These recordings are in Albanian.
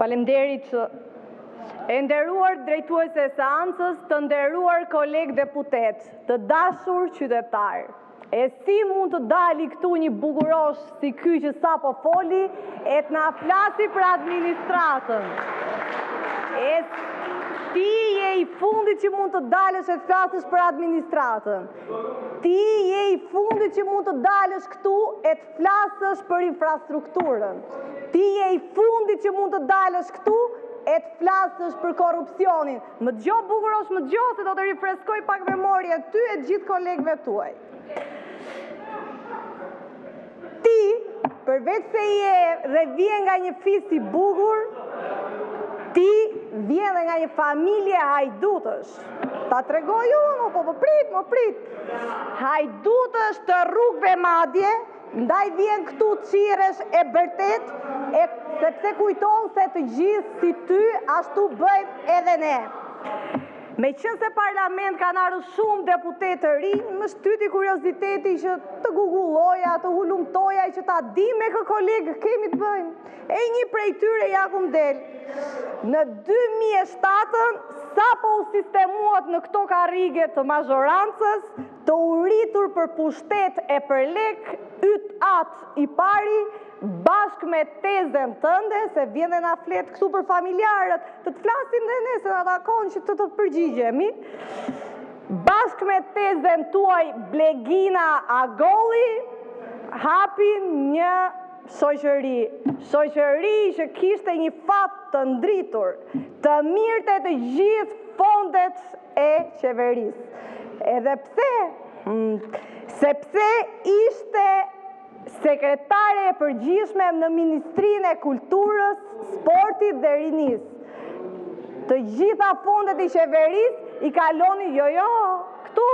Faleminderit. E nderuar drejtuese e seancës, të nderuar kolegë deputet, të dashur qytetar. E si mund të dali këtu një bukurosh si ky që sapo foli, e të na flasi për administratën. Ti je i fundit që mund të dalësh e të flasësh për administratën. Ti je i fundit që mund të dalësh këtu e të flasësh për infrastrukturën. Ti je i fundit që mund të dalësh këtu e të flasësh për korrupsionin. Më dëgjo bukurosh, më dëgjo se do të rifreskoj pak memorien ty e gjithë kolegëve tuaj. Ti, përveç se je dhe vjen nga një fis i bukur, ti vjen dhe nga një familje hajdutësh. Ta tregoj unë, po prit. Hajdutësh të rrugëve madje, ndaj vjen këtu qiresh e bërtet, sepse kujton se të gjithë si ty, ashtu bëjmë edhe ne. Me qënë se parlament kanë arru shumë deputet të rinj, më shtyti kurioziteti që të googulloja, të hulumtoja, që ta di me kë kolegë kemi të bëjmë. E një prej tyre ja kum del. Në 2007, sa po u sistemuat në këto karrige të mazhorancës, të uritur për pushtet e për lek, yt atë i pari, bashkë me tezën tënde, se vjen dhe na flet këtu për familjarët, të të flasin dhe ne, se na takon që të përgjigjemi. Bashkë me tezën tuaj Blegina Agolli, hapin një shoqëri që kishte një fat të ndritur, të mirëte të gjithë fondet e qeverisë. Edhe pse? Sepse ishte sekretare e përgjithshme në Ministrinë e Kulturës, Sportit dhe Rinisë. Të gjitha fondet e qeverisë i kaloni këtu.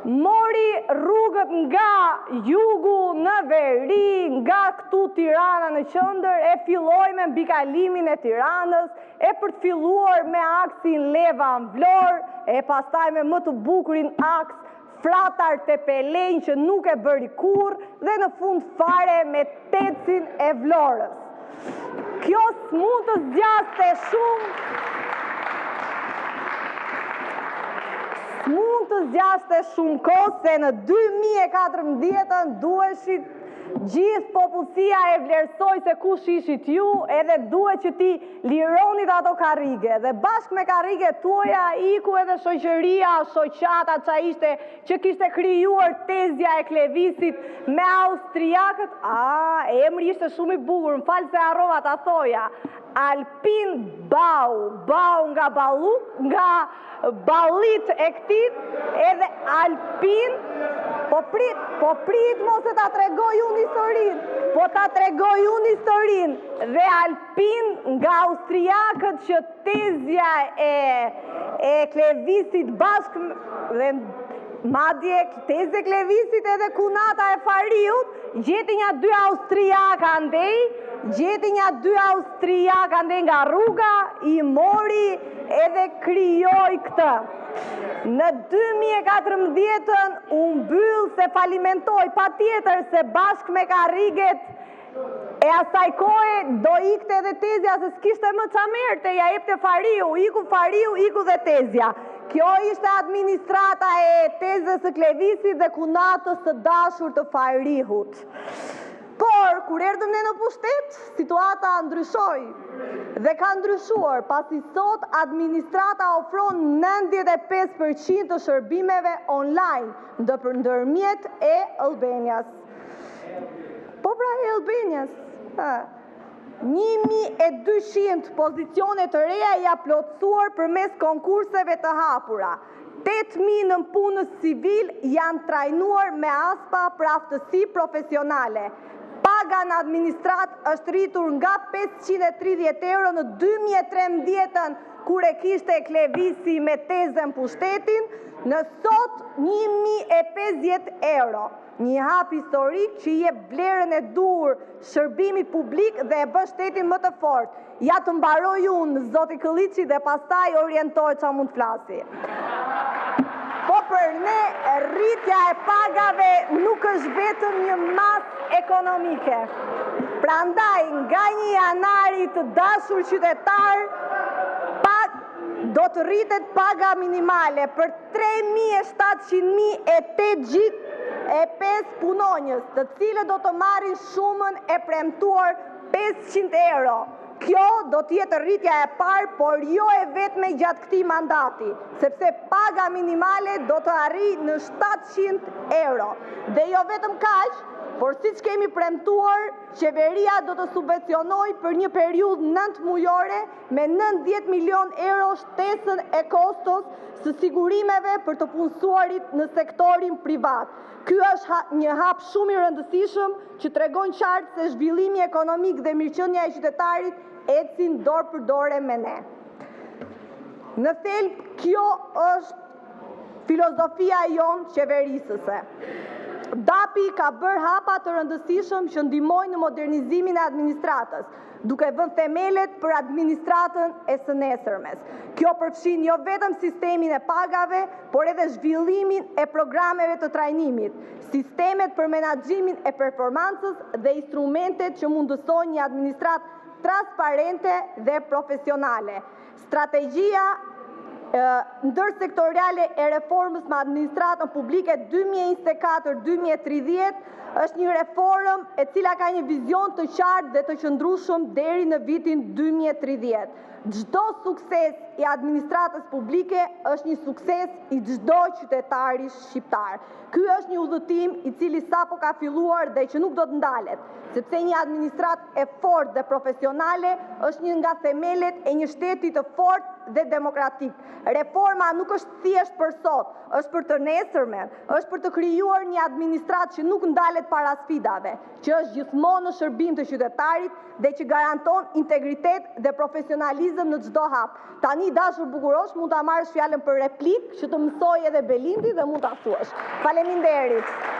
Mori rrugët nga jugu në veri, nga këtu Tirana në qendër, e filloi me mbikalimin e Tiranës, e për të filluar me aksin Leva-Vlorë, e pastaj me më të bukurin aks Fratar të Pelejnë që nuk e bëri kur, dhe në fund fare me Tecin e Vlorës. Kjo s'mund të zgjaste shumë, kohë, se në 2014 duheshit gjithë popullsia e vlerësoj se kush ishit ju, edhe duhet që ti lironit ato karrige. Dhe bashkë me karrige tuaja iku edhe shoqëria, shoqata që kishte krijuar tezja e Klevisit me austriakët. Emri ishte shumë i bukur, më falë se harrova ta thoja. Alpin Bau nga ballit e këtit, edhe Alpin, po prit mos e ta tregoj unë historinë, dhe Alpin nga austriakët që tezja e Klevisit bashkë, dhe madje tezja e Klevisit edhe kunata e Fariut, gjeti një dy austriak andej nga rruga, i mori edhe krijoi këtë. Në 2014 u mbyll se falimentoi, patjetër se bashkë me karriget e asaj kohe do ikte edhe tezja, se s'kishte më ça merrte, ja jepte Fariu, iku dhe tezja. Kjo ishte administrata e tezës së Klevisit dhe kunatës së dashur të Farihut. Por, kur erdhëm ne në pushtet, situata ndryshoi dhe ka ndryshuar, pasi sot administrata ofron 95% të shërbimeve online, ndërmjet e-Albanias. Po pra e-Albanias, 1200 pozicione të reja ja plotësuar përmes konkurseve të hapura. 8.000 në punës civil janë trajnuar me aspa për aftësi profesionale. Paga në administrat është rritur nga 530 euro në 2013, kur e kishte Klevisi me tezën pushtetin, në sot 1050 euro. Një hap historik që jep vlerën e dur shërbimit publik dhe e bën shtetin më të fortë. Ja të mbaroj unë, zoti Këlliçi, dhe pastaj orientoj që mund të flasi. Po për ne, rritja e pagave nuk është vetëm një masë ekonomike. Prandaj, nga 1 janari të dashur qytetar, do të rritet paga minimale për 3.700.005 punonjës, të cilët do të marrin shumën e premtuar 500 euro. Kjo do të jetë rritja e parë, por jo e vetme gjatë këtij mandati, sepse paga minimale do të arrijë në 700 euro. Dhe jo vetëm kaq, por siç kemi premtuar, qeveria do të subvencionojë për një periudhë 9 mujore me 90 milion euro shtesën e kostos së sigurimeve për të punësuarit në sektorin privat. Ky është një hap shumë i rëndësishëm që tregon qartë se zhvillimi ekonomik dhe mirëqenia e qytetarit ecin dorë për dore me ne. Në thelb, kjo është filozofia jonë qeverisëse. DAP-i ka bërë hapa të rëndësishëm që ndihmojnë në modernizimin e administratës, duke vënë themelet për administratën e së nesërmes. Kjo përfshin jo vetëm sistemin e pagave, por edhe zhvillimin e programeve të trajnimit, sistemet për menaxhimin e performancës dhe instrumentet që mundësojnë një administratë transparente dhe profesionale. Strategjia ndërsektoriale e reformës me administratën publike 2024-2030 është një reformë e cila ka një vizion të qartë dhe të qëndrueshëm deri në vitin 2030. Çdo sukses i administratës publike është një sukses i çdo qytetari shqiptar. Ky është një udhëtim i cili sapo ka filluar dhe që nuk do të ndalet, sepse një administratë e fortë dhe profesionale është një nga themelet e një shteti të fortë dhe demokratik. Reforma nuk është thjesht për sot, është për të nesërmen, është për të krijuar një administratë që nuk ndalet para sfidave, që është gjithmonë në shërbim të qytetarit dhe që garanton integritet dhe profesionalizëm në çdo hap. Tani dashur Bukurosh, mund ta marrësh fjalën për replikë që të mësoj edhe Belindi dhe mund ta thuash. Faleminderit.